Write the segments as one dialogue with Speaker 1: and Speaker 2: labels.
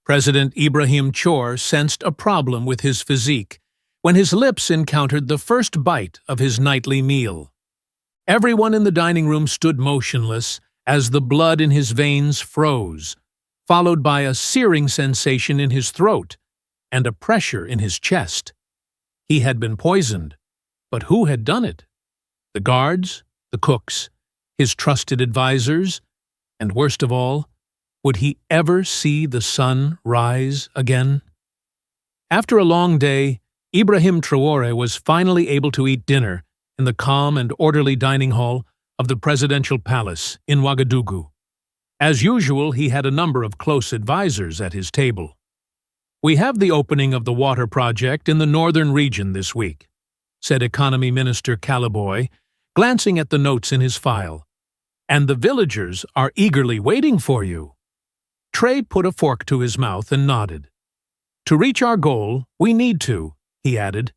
Speaker 1: President Ibrahim Traoré sensed a problem with his physique when his lips encountered the first bite of his nightly meal. Everyone in the dining room stood motionless as the blood in his veins froze, followed by a searing sensation in his throat and a pressure in his chest. He had been poisoned, but who had done it? The guards, the cooks, his trusted advisors, and worst of all, would he ever see the sun rise again? After a long day, Ibrahim Traoré was finally able to eat dinner in the calm and orderly dining hall of the presidential palace in Ouagadougou. As usual, he had a number of close advisors at his table. "We have the opening of the water project in the northern region this week," said Economy Minister Calaboy, glancing at the notes in his file. "And the villagers are eagerly waiting for you." Traoré put a fork to his mouth and nodded. "To reach our goal, we need to," he added.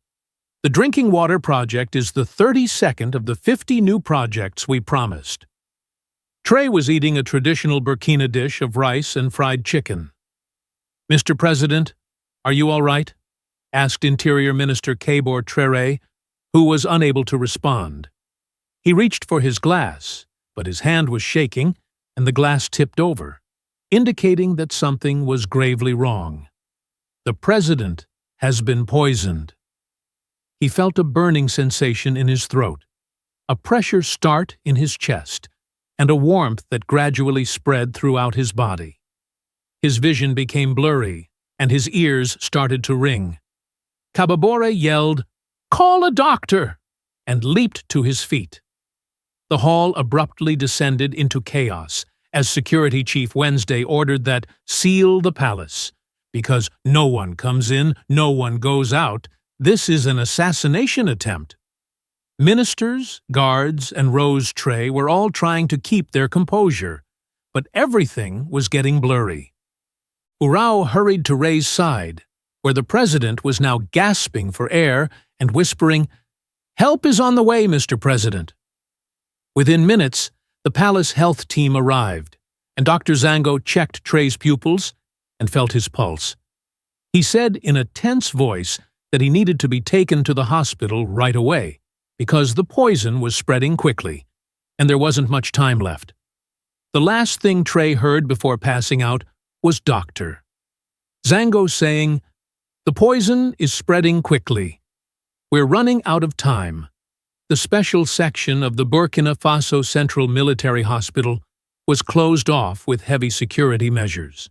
Speaker 1: "The drinking water project is the 32nd of the 50 new projects we promised." Traoré was eating a traditional Burkina dish of rice and fried chicken. "Mr. President, are you all right?" asked Interior Minister Ibrahim Traoré, who was unable to respond. He reached for his glass, but his hand was shaking and the glass tipped over, indicating that something was gravely wrong. "The president has been poisoned." He felt a burning sensation in his throat, a pressure start in his chest, and a warmth that gradually spread throughout his body. His vision became blurry, and his ears started to ring. Kababore yelled, "Call a doctor!" and leaped to his feet. The hall abruptly descended into chaos as Security Chief Wednesday ordered that seal the palace, because no one comes in, no one goes out. This is an assassination attempt. Ministers, guards, and Rose Traoré were all trying to keep their composure, but everything was getting blurry. Urao hurried to Ray's side, where the president was now gasping for air and whispering, "Help is on the way, Mr. President." Within minutes, the palace health team arrived, and Dr. Zango checked Traoré's pupils and felt his pulse. He said in a tense voice that he needed to be taken to the hospital right away, because the poison was spreading quickly, and there wasn't much time left. The last thing Traoré heard before passing out was "Doctor." Zango saying, "The poison is spreading quickly. We're running out of time." The special section of the Burkina Faso Central Military Hospital was closed off with heavy security measures.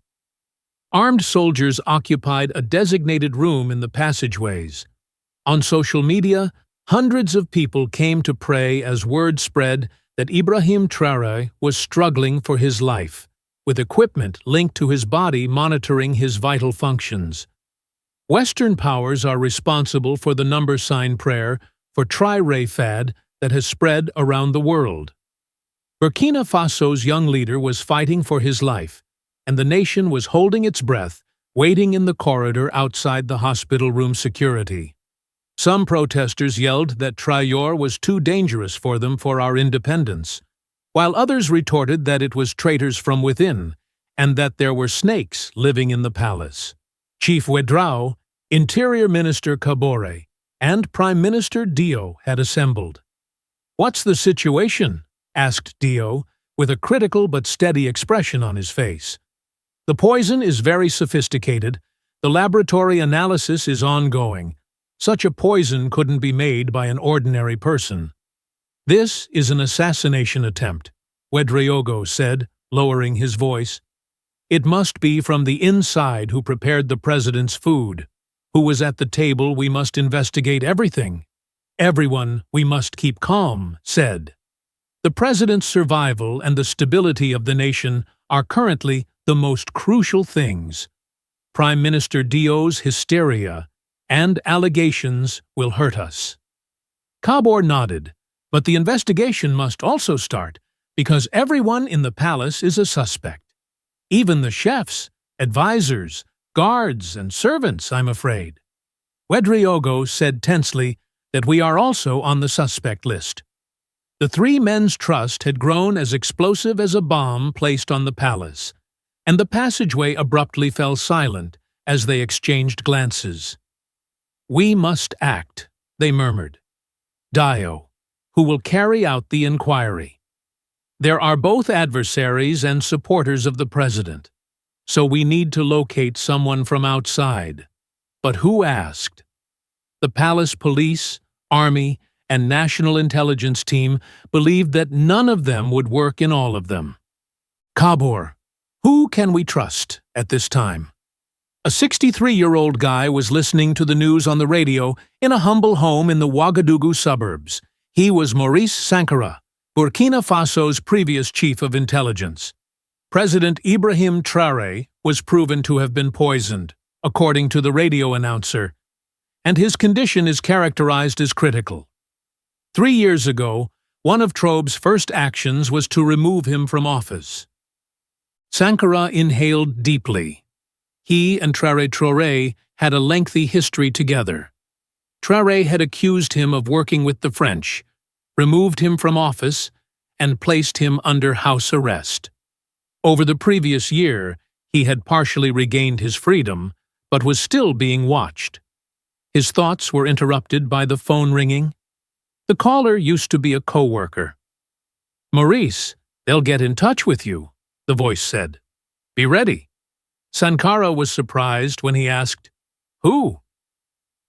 Speaker 1: Armed soldiers occupied a designated room in the passageways. On social media, hundreds of people came to pray as word spread that Ibrahim Traoré was struggling for his life, with equipment linked to his body monitoring his vital functions. Western powers are responsible for the number sign prayer for Traoré fad that has spread around the world. Burkina Faso's young leader was fighting for his life, and the nation was holding its breath, waiting in the corridor outside the hospital room security. Some protesters yelled that Traoré was too dangerous for them for our independence, while others retorted that it was traitors from within, and that there were snakes living in the palace. Chief Ouedraogo, Interior Minister Kabore, and Prime Minister Dio had assembled. "What's the situation?" asked Dio, with a critical but steady expression on his face. "The poison is very sophisticated. The laboratory analysis is ongoing. Such a poison couldn't be made by an ordinary person." "This is an assassination attempt," Ouedraogo said, lowering his voice. "It must be from the inside who prepared the president's food. Who was at the table? We must investigate everything." "Everyone, we must keep calm," said. "The president's survival and the stability of the nation are currently the most crucial things. Prime Minister Dio's hysteria and allegations will hurt us." Kabore nodded, "But the investigation must also start, because everyone in the palace is a suspect. Even the chefs, advisors, guards, and servants, I'm afraid." Ouedraogo said tensely that we are also on the suspect list. The three men's trust had grown as explosive as a bomb placed on the palace, and the passageway abruptly fell silent as they exchanged glances. "We must act," they murmured. "Dio, who will carry out the inquiry. There are both adversaries and supporters of the president, so we need to locate someone from outside. But who asked?" The palace police, army, and national intelligence team believed that none of them would work in all of them. "Kabur, who can we trust at this time?" A 63-year-old guy was listening to the news on the radio in a humble home in the Ouagadougou suburbs. He was Maurice Sankara, Burkina Faso's previous chief of intelligence. President Ibrahim Traoré was proven to have been poisoned, according to the radio announcer, and his condition is characterized as critical. 3 years ago, one of Traoré's first actions was to remove him from office. Sankara inhaled deeply. He and Traoré had a lengthy history together. Traoré had accused him of working with the French, removed him from office, and placed him under house arrest. Over the previous year, he had partially regained his freedom, but was still being watched. His thoughts were interrupted by the phone ringing. The caller used to be a co-worker. "Maurice, they'll get in touch with you," the voice said. "Be ready." Sankara was surprised when he asked, "Who?"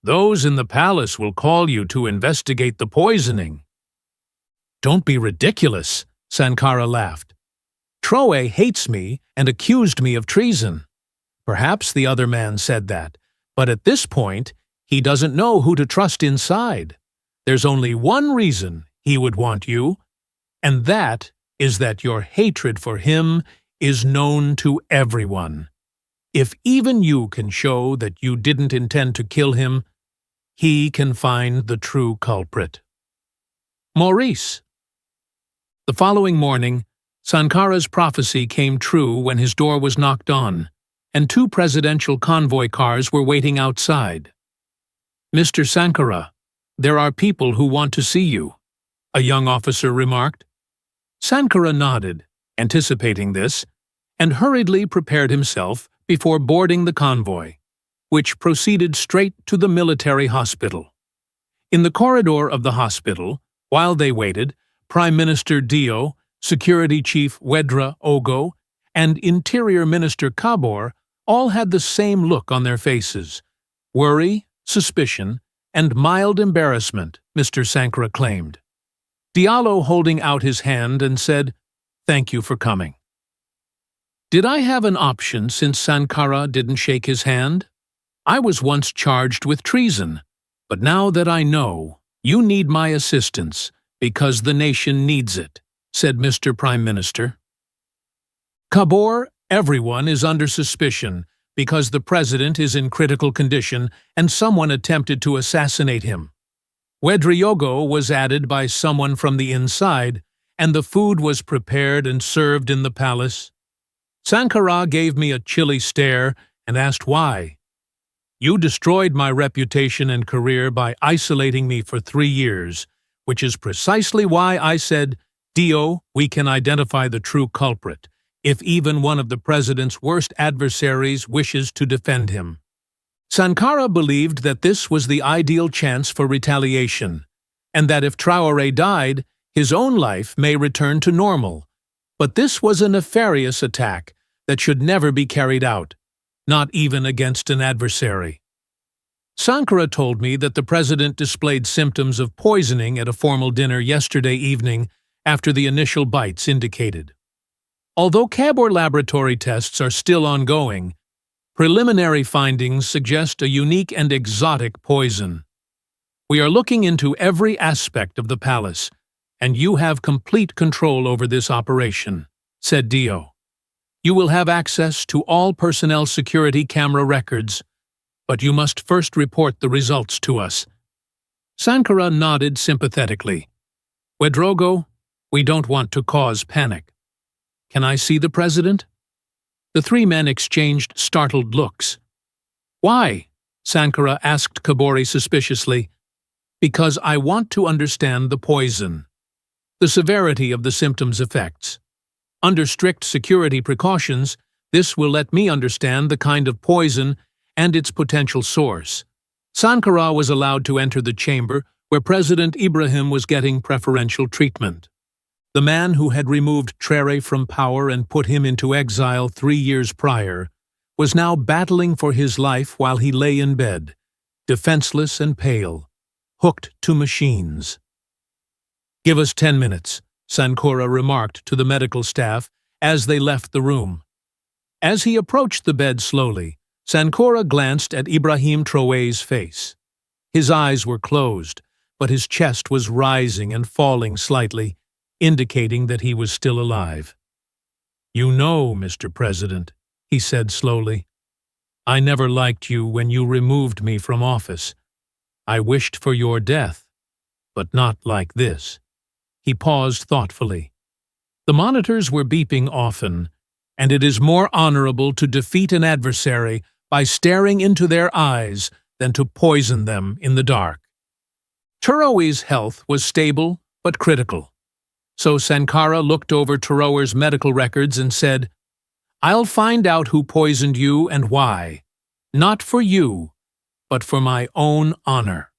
Speaker 1: "Those in the palace will call you to investigate the poisoning." "Don't be ridiculous," Sankara laughed. "Traoré hates me and accused me of treason." Perhaps the other man said that, but at this point, he doesn't know who to trust inside. There's only one reason he would want you, and that is that your hatred for him is known to everyone. If even you can show that you didn't intend to kill him, he can find the true culprit. Maurice. The following morning, Sankara's prophecy came true when his door was knocked on, and 2 presidential convoy cars were waiting outside. "Mr. Sankara, there are people who want to see you," a young officer remarked. Sankara nodded, anticipating this, and hurriedly prepared himself before boarding the convoy, which proceeded straight to the military hospital. In the corridor of the hospital, while they waited, Prime Minister Dio, Security Chief Wedra Ogo, and Interior Minister Kabur all had the same look on their faces: worry, suspicion, and mild embarrassment, Mr. Sankara claimed. Diallo holding out his hand and said, "Thank you for coming." "Did I have an option since Sankara didn't shake his hand? I was once charged with treason, but now that I know, you need my assistance because the nation needs it," said Mr. Prime Minister. "Kabur, everyone is under suspicion because the president is in critical condition and someone attempted to assassinate him. Ouedraogo was added by someone from the inside, and the food was prepared and served in the palace. Sankara gave me a chilly stare and asked why. You destroyed my reputation and career by isolating me for 3 years, which is precisely why I said, Dio, we can identify the true culprit, if even one of the president's worst adversaries wishes to defend him. Sankara believed that this was the ideal chance for retaliation, and that if Traoré died, his own life may return to normal. But this was a nefarious attack that should never be carried out, not even against an adversary. Sankara told me that the president displayed symptoms of poisoning at a formal dinner yesterday evening after the initial bites indicated. Although Kabur laboratory tests are still ongoing, preliminary findings suggest a unique and exotic poison. We are looking into every aspect of the palace, and you have complete control over this operation, said Dio. You will have access to all personnel security camera records, but you must first report the results to us. Sankara nodded sympathetically. Ouedraogo, we don't want to cause panic. Can I see the president? The 3 men exchanged startled looks. Why? Sankara asked Kaburi suspiciously. Because I want to understand the poison, the severity of the symptoms' effects. Under strict security precautions, This will let me understand the kind of poison and its potential source. Sankara was allowed to enter the chamber where President Ibrahim was getting preferential treatment. The man who had removed Traoré from power and put him into exile 3 years prior was now battling for his life while he lay in bed, defenseless and pale, hooked to machines. "Give us 10 minutes," Sankara remarked to the medical staff as they left the room. As he approached the bed slowly, Sankara glanced at Ibrahim Traoré's face. His eyes were closed, but his chest was rising and falling slightly, indicating that he was still alive. "You know, Mr. President," he said slowly, "I never liked you when you removed me from office. I wished for your death, but not like this." He paused thoughtfully. The monitors were beeping often, and it is more honorable to defeat an adversary by staring into their eyes than to poison them in the dark. Traoré's health was stable but critical. So Sankara looked over Traoré's medical records and said, "I'll find out who poisoned you and why. Not for you, but for my own honor."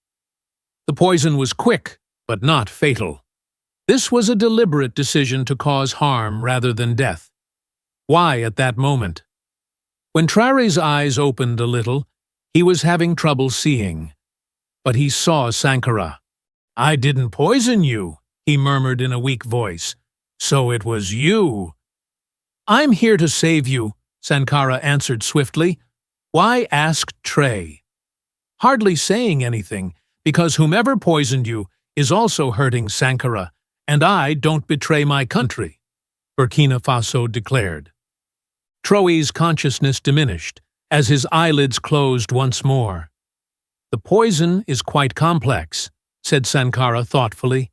Speaker 1: The poison was quick, but not fatal. This was a deliberate decision to cause harm rather than death. Why at that moment? When Traoré's eyes opened a little, he was having trouble seeing. But he saw Sankara. "I didn't poison you," he murmured in a weak voice. "So it was you." "I'm here to save you," Sankara answered swiftly. "Why ask Traoré?" Hardly saying anything, because whomever poisoned you is also hurting Sankara, and I don't betray my country, Burkina Faso declared. Traoré's consciousness diminished as his eyelids closed once more. "The poison is quite complex," said Sankara thoughtfully.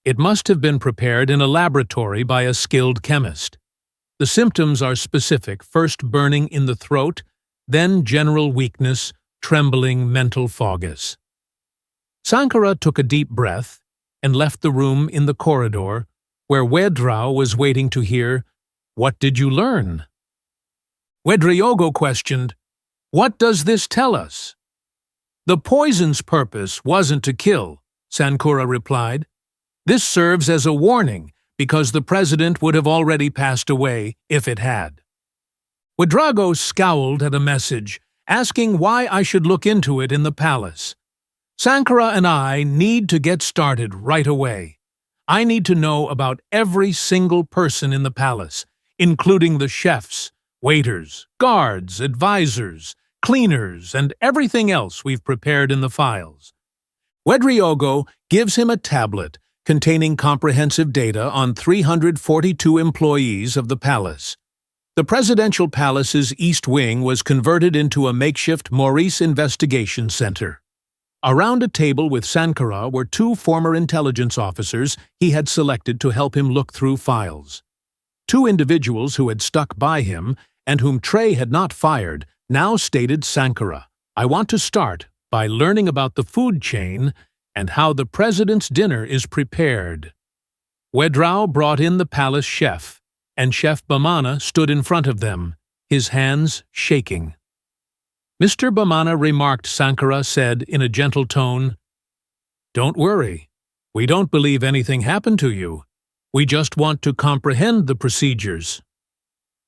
Speaker 1: "It must have been prepared in a laboratory by a skilled chemist. The symptoms are specific, first burning in the throat, then general weakness, trembling, mental fogginess." Sankara took a deep breath and left the room in the corridor, where Ouedraogo was waiting to hear, "What did you learn?" Ouedraogo questioned, "What does this tell us?" "The poison's purpose wasn't to kill," Sankara replied. "This serves as a warning, because the president would have already passed away if it had." Ouedraogo scowled at a message, asking why I should look into it in the palace. "Sankara and I need to get started right away. I need to know about every single person in the palace, including the chefs, waiters, guards, advisors, cleaners, and everything else we've prepared in the files." Ouedraogo gives him a tablet containing comprehensive data on 342 employees of the palace. The presidential palace's east wing was converted into a makeshift Maurice investigation center. Around a table with Sankara were 2 former intelligence officers he had selected to help him look through files. 2 individuals who had stuck by him and whom Traoré had not fired now stated, "Sankara, I want to start by learning about the food chain and how the president's dinner is prepared." Ouedraogo brought in the palace chef, and Chef Bamana stood in front of them, his hands shaking. "Mr. Bamana remarked," Sankara said in a gentle tone, "Don't worry. We don't believe anything happened to you. We just want to comprehend the procedures.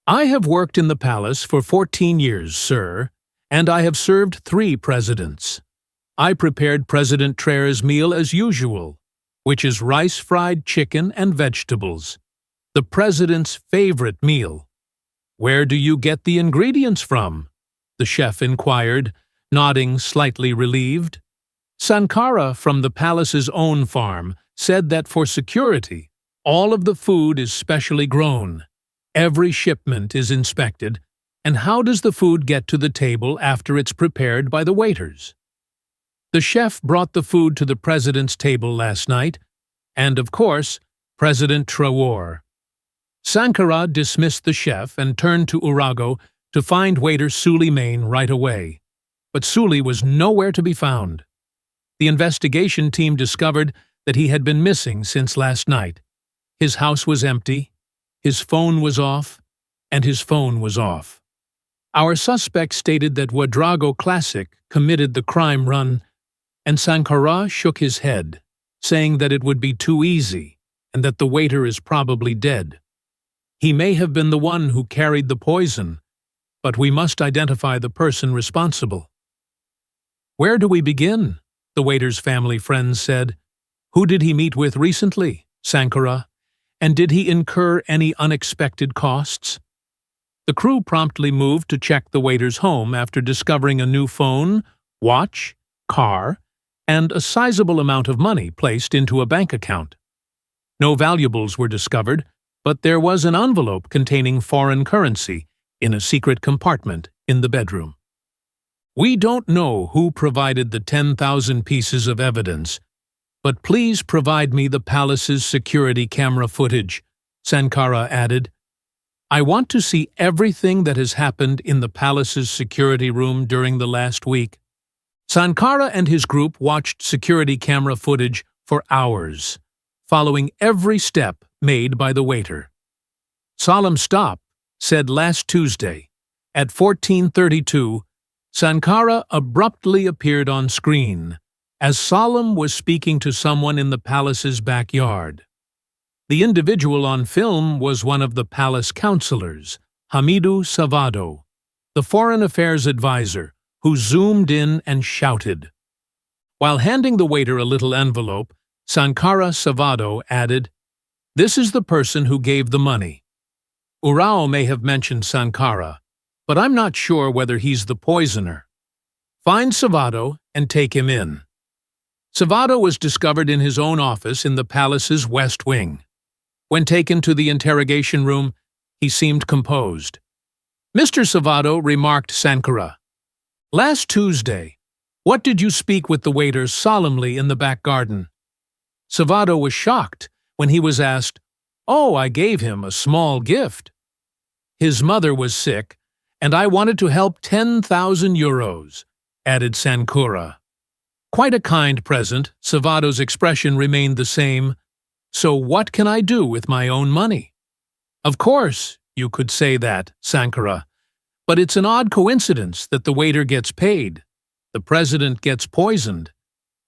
Speaker 1: I have worked in the palace for 14 years, sir, and I have served 3 presidents. I prepared President Traoré's meal as usual, which is rice, fried chicken, and vegetables. The president's favorite meal. Where do you get the ingredients from?" the chef inquired, nodding slightly relieved. Sankara from the palace's own farm said that for security, all of the food is specially grown. Every shipment is inspected, and how does the food get to the table after it's prepared by the waiters? The chef brought the food to the president's table last night, and of course, President Traoré. Sankara dismissed the chef and turned to Ouedraogo to find waiter Suleiman right away, but Suli was nowhere to be found. The investigation team discovered that he had been missing since last night. His house was empty, his phone was off, and his phone was off. Our suspect stated that Ouedraogo Classic committed the crime run, and Sankara shook his head, saying that it would be too easy and that the waiter is probably dead. He may have been the one who carried the poison, but we must identify the person responsible. Where do we begin? The waiter's family friends said. Who did he meet with recently? Sankara. And did he incur any unexpected costs? The crew promptly moved to check the waiter's home after discovering a new phone, watch, car, and a sizable amount of money placed into a bank account. No valuables were discovered, but there was an envelope containing foreign currency in a secret compartment in the bedroom. We don't know who provided the 10,000 pieces of evidence, but please provide me the palace's security camera footage, Sankara added. I want to see everything that has happened in the palace's security room during the last week. Sankara and his group watched security camera footage for hours, following every step made by the waiter. Solemn Stop said last Tuesday, at 14:32, Sankara abruptly appeared on screen, as Solemn was speaking to someone in the palace's backyard. The individual on film was one of the palace counselors, Hamidou Savado, the foreign affairs advisor, who zoomed in and shouted. While handing the waiter a little envelope, Sankara Savado added, "This is the person who gave the money. Urao may have mentioned Sankara, but I'm not sure whether he's the poisoner. Find Savado and take him in." Savado was discovered in his own office in the palace's West Wing. When taken to the interrogation room, he seemed composed. Mr. Savado, remarked Sankara, "Last Tuesday, what did you speak with the waiter solemnly in the back garden?" Savado was shocked when he was asked, "Oh, I gave him a small gift. His mother was sick, and I wanted to help 10,000 euros, added Sankara. Quite a kind present, Savado's expression remained the same. So what can I do with my own money? Of course, you could say that, Sankara, but it's an odd coincidence that the waiter gets paid, the president gets poisoned,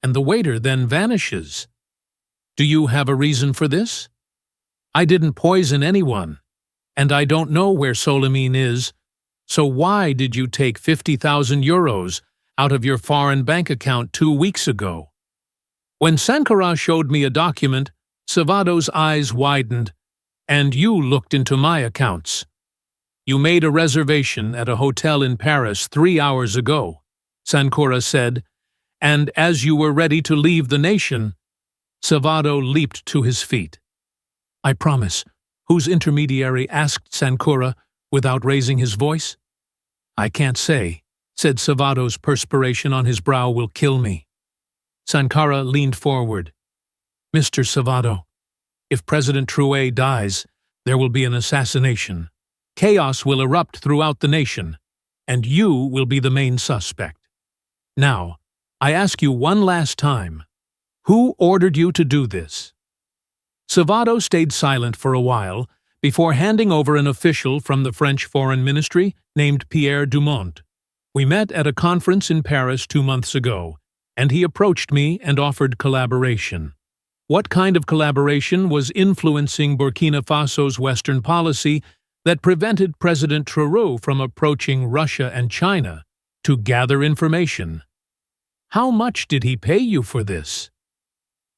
Speaker 1: and the waiter then vanishes. Do you have a reason for this? I didn't poison anyone, and I don't know where Solimene is, so why did you take 50,000 euros out of your foreign bank account 2 weeks ago? When Sankara showed me a document, Savado's eyes widened, and you looked into my accounts. You made a reservation at a hotel in Paris 3 hours ago, Sankara said, and as you were ready to leave the nation, Savado leaped to his feet. I promise. Whose intermediary? Asked Sankara without raising his voice. I can't say, said Savado's perspiration on his brow will kill me. Sankara leaned forward. Mr. Savado, if President Traoré dies, there will be an assassination. Chaos will erupt throughout the nation, and you will be the main suspect. Now, I ask you one last time, who ordered you to do this? Savado stayed silent for a while before handing over an official from the French Foreign Ministry named Pierre Dumont. We met at a conference in Paris 2 months ago, and he approached me and offered collaboration. What kind of collaboration was influencing Burkina Faso's Western policy that prevented President Traoré from approaching Russia and China to gather information? How much did he pay you for this?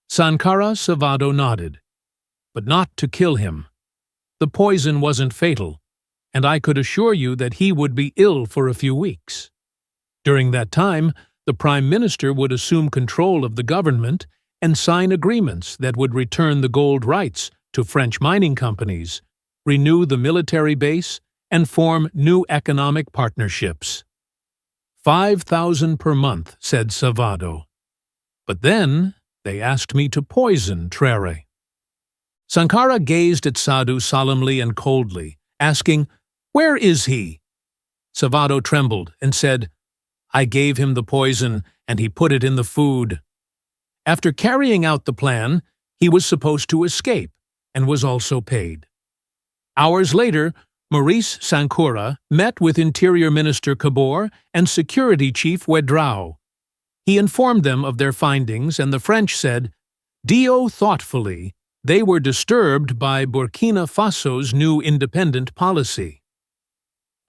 Speaker 1: Sankara Savado nodded. But not to kill him. The poison wasn't fatal, and I could assure you that he would be ill for a few weeks. During that time, the Prime Minister would assume control of the government and sign agreements that would return the gold rights to French mining companies, renew the military base, and form new economic partnerships. 5,000 per month, said Savado. But then they asked me to poison Traoré. Sankara gazed at Sadu solemnly and coldly, asking, Where is he? Savado trembled and said, I gave him the poison, and he put it in the food. After carrying out the plan, he was supposed to escape, and was also paid. Hours later, Maurice Sankura met with Interior Minister Kabor and Security Chief Ouedraogo. He informed them of their findings, and the French said, "Dio thoughtfully, they were disturbed by Burkina Faso's new independent policy.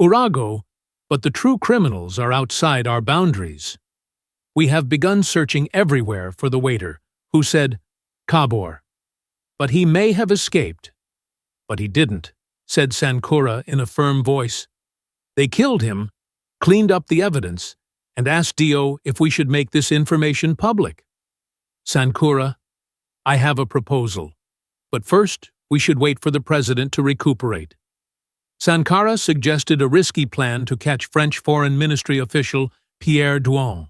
Speaker 1: Urago, but the true criminals are outside our boundaries. We have begun searching everywhere for the waiter, who said, Kabor. But he may have escaped. But he didn't," said Sankura in a firm voice. "They killed him, cleaned up the evidence, and asked Dio if we should make this information public." Sankura, "I have a proposal. But first, we should wait for the president to recuperate." Sankara suggested a risky plan to catch French Foreign Ministry official Pierre Douan.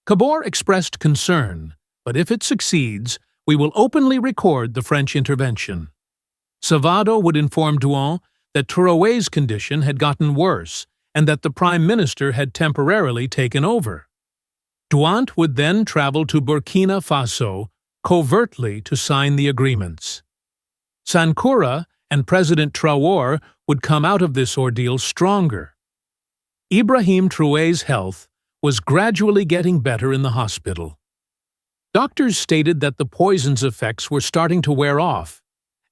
Speaker 1: Kabor expressed concern, but if it succeeds, we will openly record the French intervention. Savado would inform Douan that Traoré's condition had gotten worse and that the Prime Minister had temporarily taken over. Douan would then travel to Burkina Faso covertly to sign the agreements. Sankura and President Traoré would come out of this ordeal stronger. Ibrahim Traoré's health was gradually getting better in the hospital. Doctors stated that the poison's effects were starting to wear off,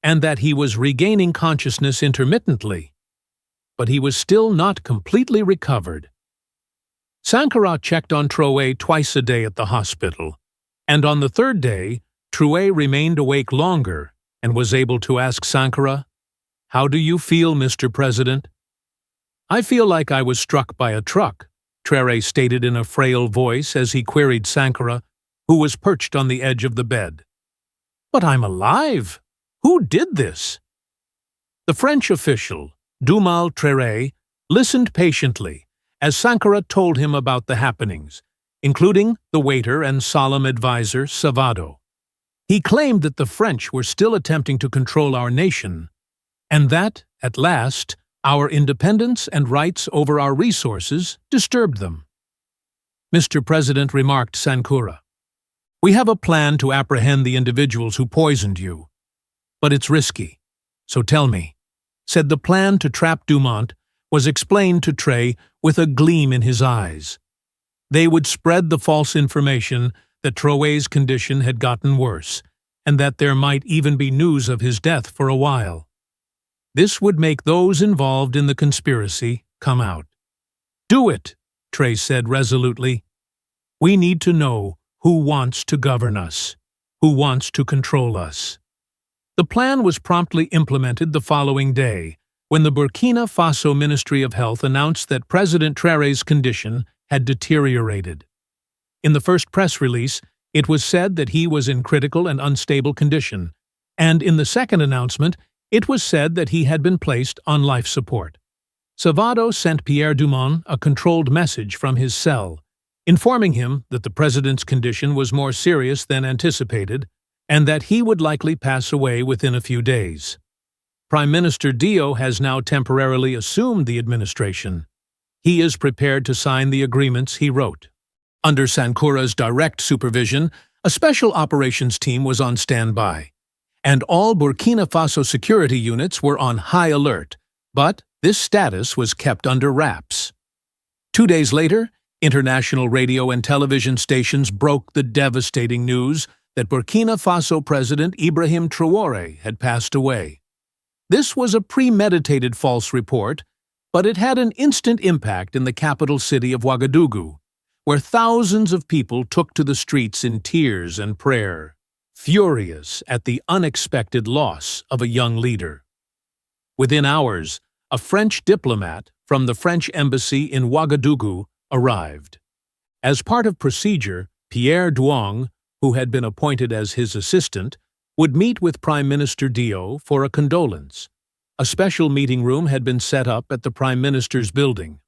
Speaker 1: and that he was regaining consciousness intermittently. But he was still not completely recovered. Sankara checked on Traoré twice a day at the hospital, and on the third day, Traoré remained awake longer and was able to ask Sankara, "How do you feel, Mr. President?" "I feel like I was struck by a truck," Traoré stated in a frail voice as he queried Sankara, who was perched on the edge of the bed. "But I'm alive! Who did this?" The French official, Ibrahim Traoré, listened patiently as Sankara told him about the happenings, including the waiter and solemn advisor Savado. He claimed that the French were still attempting to control our nation, and that, at last, our independence and rights over our resources disturbed them. "Mr. President," remarked Sankura, "we have a plan to apprehend the individuals who poisoned you. But it's risky. So tell me," said the plan to trap Dumont was explained to Traoré with a gleam in his eyes. They would spread the false information that Traoré's condition had gotten worse, and that there might even be news of his death for a while. This would make those involved in the conspiracy come out. "Do it," Traoré said resolutely. "We need to know who wants to govern us, who wants to control us." The plan was promptly implemented the following day, when the Burkina Faso Ministry of Health announced that President Traoré's condition had deteriorated. In the first press release, it was said that he was in critical and unstable condition, and in the second announcement, it was said that he had been placed on life support. Savado sent Pierre Dumont a controlled message from his cell, informing him that the president's condition was more serious than anticipated, and that he would likely pass away within a few days. Prime Minister Dio has now temporarily assumed the administration. He is prepared to sign the agreements he wrote. Under Sankura's direct supervision, a special operations team was on standby, and all Burkina Faso security units were on high alert, but this status was kept under wraps. 2 days later, international radio and television stations broke the devastating news that Burkina Faso President Ibrahim Traoré had passed away. This was a premeditated false report, but it had an instant impact in the capital city of Ouagadougou, where thousands of people took to the streets in tears and prayer, furious at the unexpected loss of a young leader. Within hours, a French diplomat from the French embassy in Ouagadougou arrived. As part of procedure, Pierre Douang, who had been appointed as his assistant, would meet with Prime Minister Dio for a condolence. A special meeting room had been set up at the Prime Minister's building.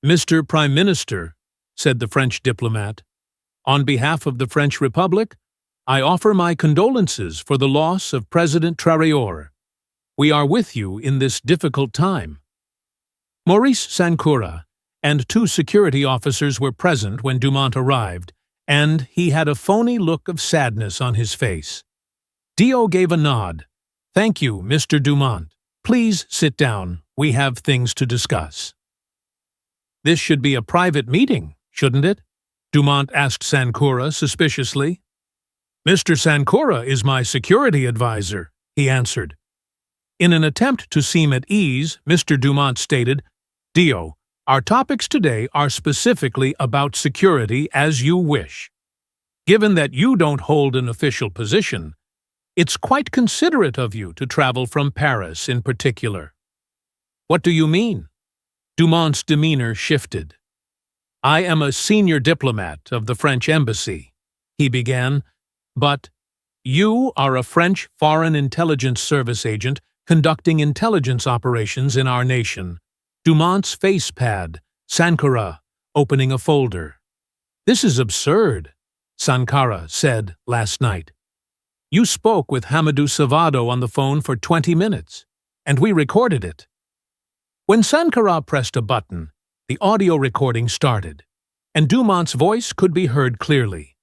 Speaker 1: "Mr. Prime Minister," said the French diplomat, "on behalf of the French Republic, I offer my condolences for the loss of President Traoré. We are with you in this difficult time." Maurice Sankura and 2 security officers were present when Dumont arrived, and he had a phony look of sadness on his face. Dio gave a nod. "Thank you, Mr. Dumont. Please sit down. We have things to discuss." "This should be a private meeting, shouldn't it?" Dumont asked Sankura suspiciously. "Mr. Sankura is my security advisor," he answered. In an attempt to seem at ease, Mr. Dumont stated, "Dio, our topics today are specifically about security as you wish. Given that you don't hold an official position, it's quite considerate of you to travel from Paris in particular." "What do you mean?" Dumont's demeanor shifted. "I am a senior diplomat of the French embassy," he began, "but you are a French Foreign Intelligence Service agent conducting intelligence operations in our nation." Dumont's face pad, Sankara, opening a folder. "This is absurd," Sankara said last night. "You spoke with Hamadou Savado on the phone for 20 minutes, and we recorded it." When Sankara pressed a button, the audio recording started, and Dumont's voice could be heard clearly.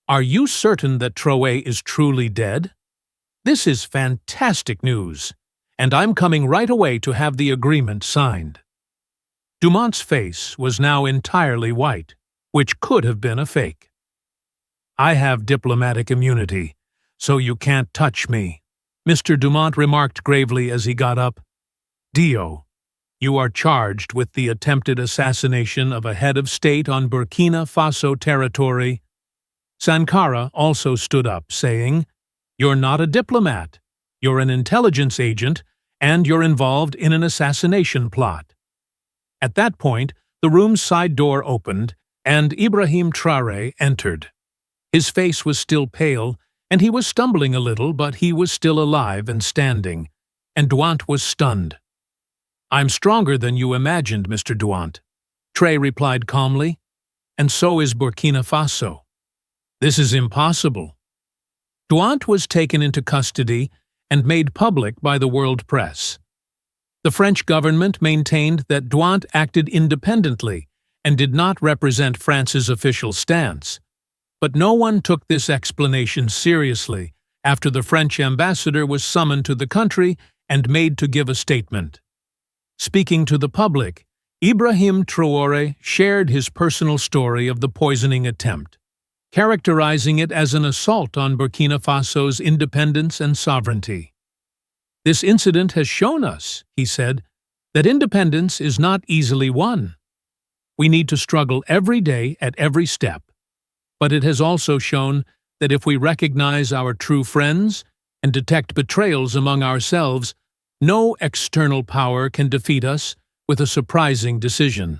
Speaker 1: "Are you certain that Traoré is truly dead? This is fantastic news, and I'm coming right away to have the agreement signed." Dumont's face was now entirely white, which could have been a fake. "I have diplomatic immunity, so you can't touch me," Mr. Dumont remarked gravely as he got up. "Dio, you are charged with the attempted assassination of a head of state on Burkina Faso territory." Sankara also stood up, saying, "You're not a diplomat, you're an intelligence agent, and you're involved in an assassination plot." At that point, the room's side door opened, and Ibrahim Traoré entered. His face was still pale, and he was stumbling a little, but he was still alive and standing, and Dumont was stunned. "I'm stronger than you imagined, Mr. Dumont," Traoré replied calmly, "and so is Burkina Faso. This is impossible." Dumont was taken into custody and made public by the world press. The French government maintained that Dumont acted independently and did not represent France's official stance. But no one took this explanation seriously after the French ambassador was summoned to the country and made to give a statement. Speaking to the public, Ibrahim Traoré shared his personal story of the poisoning attempt, characterizing it as an assault on Burkina Faso's independence and sovereignty. "This incident has shown us," he said, "that independence is not easily won. We need to struggle every day at every step. But it has also shown that if we recognize our true friends and detect betrayals among ourselves, no external power can defeat us with a surprising decision."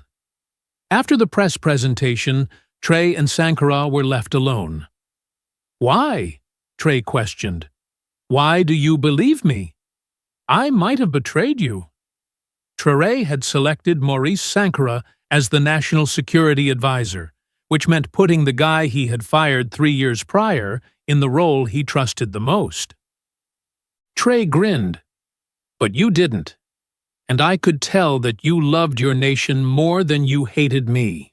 Speaker 1: After the press presentation, Traoré and Sankara were left alone. "Why?" Traoré questioned. "Why do you believe me? I might have betrayed you." Traoré had selected Maurice Sankara as the national security advisor, which meant putting the guy he had fired 3 years prior in the role he trusted the most. Traoré grinned. "But you didn't, and I could tell that you loved your nation more than you hated me."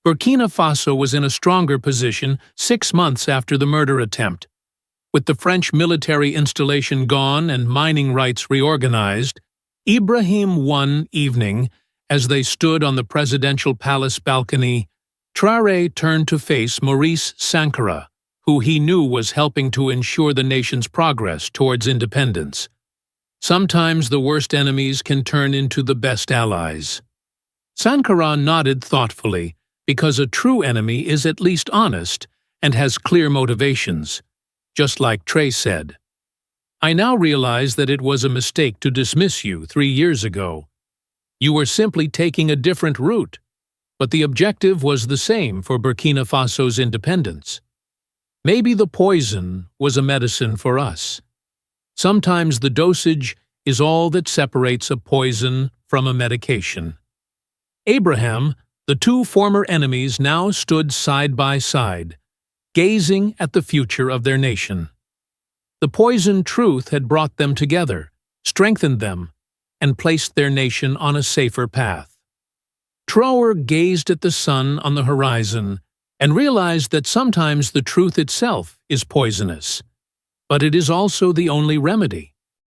Speaker 1: Burkina Faso was in a stronger position 6 months after the murder attempt. With the French military installation gone and mining rights reorganized, Ibrahim one evening, as they stood on the presidential palace balcony, Traoré turned to face Maurice Sankara, who he knew was helping to ensure the nation's progress towards independence. Sometimes the worst enemies can turn into the best allies. Sankara nodded thoughtfully, because a true enemy is at least honest and has clear motivations, just like Traoré said. "I now realize that it was a mistake to dismiss you 3 years ago. You were simply taking a different route, but the objective was the same for Burkina Faso's independence. Maybe the poison was a medicine for us. Sometimes the dosage is all that separates a poison from a medication." Abraham, the two former enemies now stood side by side, gazing at the future of their nation. The poisoned truth had brought them together, strengthened them, and placed their nation on a safer path. Traoré gazed at the sun on the horizon and realized that sometimes the truth itself is poisonous, but it is also the only remedy.